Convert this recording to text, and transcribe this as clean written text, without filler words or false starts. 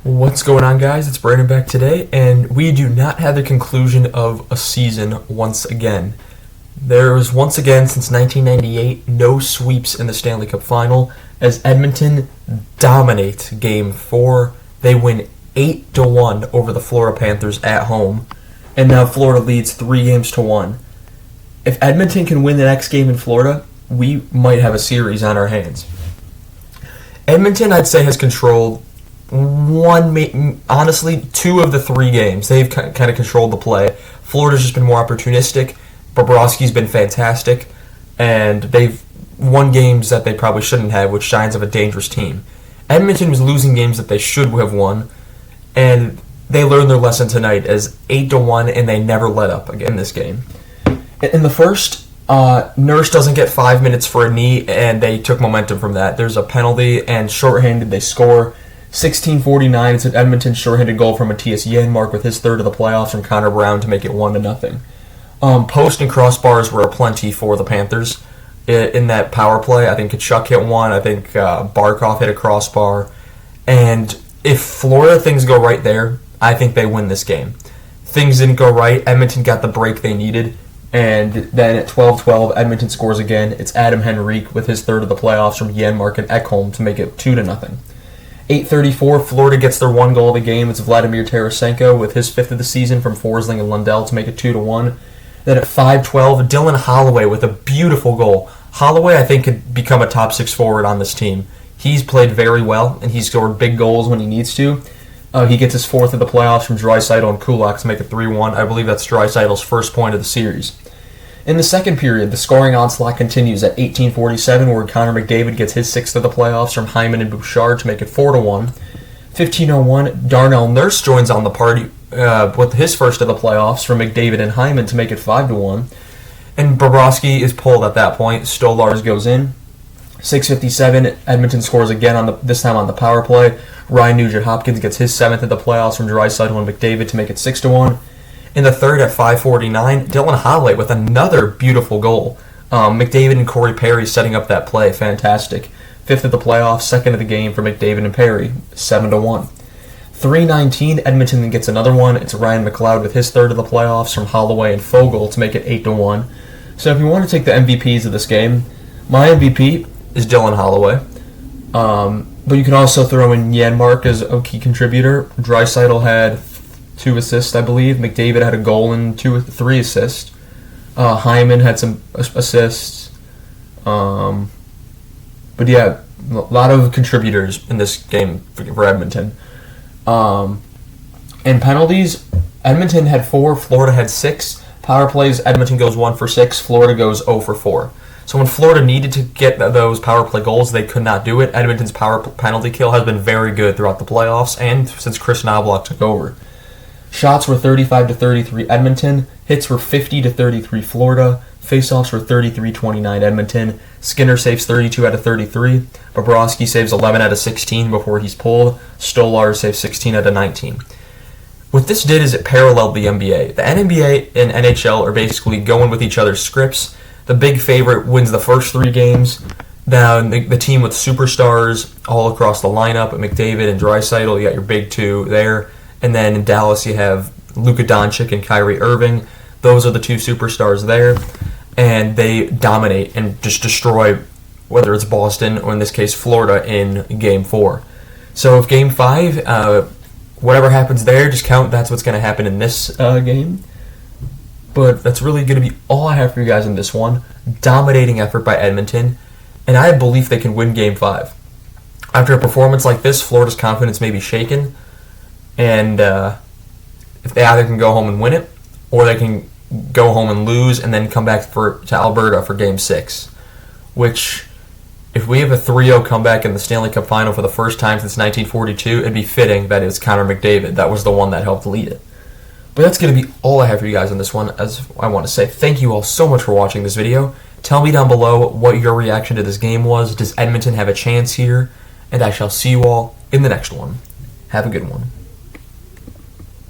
What's going on, guys? It's Brandon back today, and we do not have the conclusion of a season once again. There was once again, since 1998, no sweeps in the Stanley Cup Final, as Edmonton dominate Game 4. They win 8-1 over the Florida Panthers at home, and now Florida leads 3-1. If Edmonton can win the next game in Florida, we might have a series on our hands. Edmonton, I'd say, has controlled honestly, 2 of the 3 games. They've kind of controlled the play. Florida's just been more opportunistic. Bobrovsky's been fantastic. And they've won games that they probably shouldn't have, which signs of a dangerous team. Edmonton was losing games that they should have won. And they learned their lesson tonight as 8-1, and they never let up again this game. In the first, Nurse doesn't get 5 minutes for a knee, and they took momentum from that. There's a penalty, and shorthanded, they score. 16:49, it's an Edmonton shorthanded goal from Matthias Janmark with his third of the playoffs from Connor Brown to make it 1-0. Post and crossbars were aplenty for the Panthers in that power play. I think Kachuk hit one. I think Barkov hit a crossbar. And if Florida things go right there, I think they win this game. Things didn't go right. Edmonton got the break they needed. And then at 12:12, Edmonton scores again. It's Adam Henrique with his third of the playoffs from Janmark and Ekholm to make it 2-0. 8:34, Florida gets their 1 goal of the game. It's Vladimir Tarasenko with his 5th of the season from Forsling and Lundell to make it 2-1. Then at 5:12, Dylan Holloway with a beautiful goal. Holloway, I think, could become a top 6 forward on this team. He's played very well, and he's scored big goals when he needs to. He gets his 4th of the playoffs from Draisaitl and Kulak to make it 3-1. I believe that's Draisaitl's first point of the series. In the second period, the scoring onslaught continues at 18:47, where Connor McDavid gets his 6th of the playoffs from Hyman and Bouchard to make it 4-1. 15:01, Darnell Nurse joins on the party with his first of the playoffs from McDavid and Hyman to make it 5-1. And Bobrovsky is pulled at that point. Stolarz goes in. 6:57, Edmonton scores again this time on the power play. Ryan Nugent-Hopkins gets his 7th of the playoffs from Draisaitl and McDavid to make it 6-1. In the third at 5:49, Dylan Holloway with another beautiful goal. McDavid and Corey Perry setting up that play. Fantastic. 5th of the playoffs, 2nd of the game for McDavid and Perry. 7-1. 3:19, Edmonton then gets another one. It's Ryan McLeod with his 3rd of the playoffs from Holloway and Fogle to make it 8-1. So if you want to take the MVPs of this game, my MVP is Dylan Holloway. But you can also throw in Janmark as a key contributor. Draisaitl had 2 assists, I believe. McDavid had a goal and 3 assists. Hyman had some assists. But yeah, a lot of contributors in this game for Edmonton. And penalties, Edmonton had 4, Florida had 6. Power plays, Edmonton goes 1 for 6, Florida goes 0 for 4. So when Florida needed to get those power play goals, they could not do it. Edmonton's power penalty kill has been very good throughout the playoffs and since Chris Knoblauch took over. Shots were 35-33 Edmonton. Hits were 50-33 Florida. Faceoffs were 33-29 Edmonton. Skinner saves 32 out of 33. Bobrovsky saves 11 out of 16 before he's pulled. Stolarz saves 16 out of 19. What this did is it paralleled the NBA. The NBA and NHL are basically going with each other's scripts. The big favorite wins the first 3 games. Now, the team with superstars all across the lineup, McDavid and Draisaitl, you got your big 2 there. And then in Dallas, you have Luka Doncic and Kyrie Irving. Those are the 2 superstars there. And they dominate and just destroy, whether it's Boston or in this case Florida, in Game 4. So if Game 5, whatever happens there, just count that's what's going to happen in this game. But that's really going to be all I have for you guys in this one. Dominating effort by Edmonton. And I have belief they can win Game 5. After a performance like this, Florida's confidence may be shaken. And if they either can go home and win it, or they can go home and lose and then come back to Alberta for Game 6. Which, if we have a 3-0 comeback in the Stanley Cup Final for the first time since 1942, it'd be fitting that it's Connor McDavid. That was the one that helped lead it. But that's going to be all I have for you guys on this one. As I want to say, thank you all so much for watching this video. Tell me down below what your reaction to this game was. Does Edmonton have a chance here? And I shall see you all in the next one. Have a good one.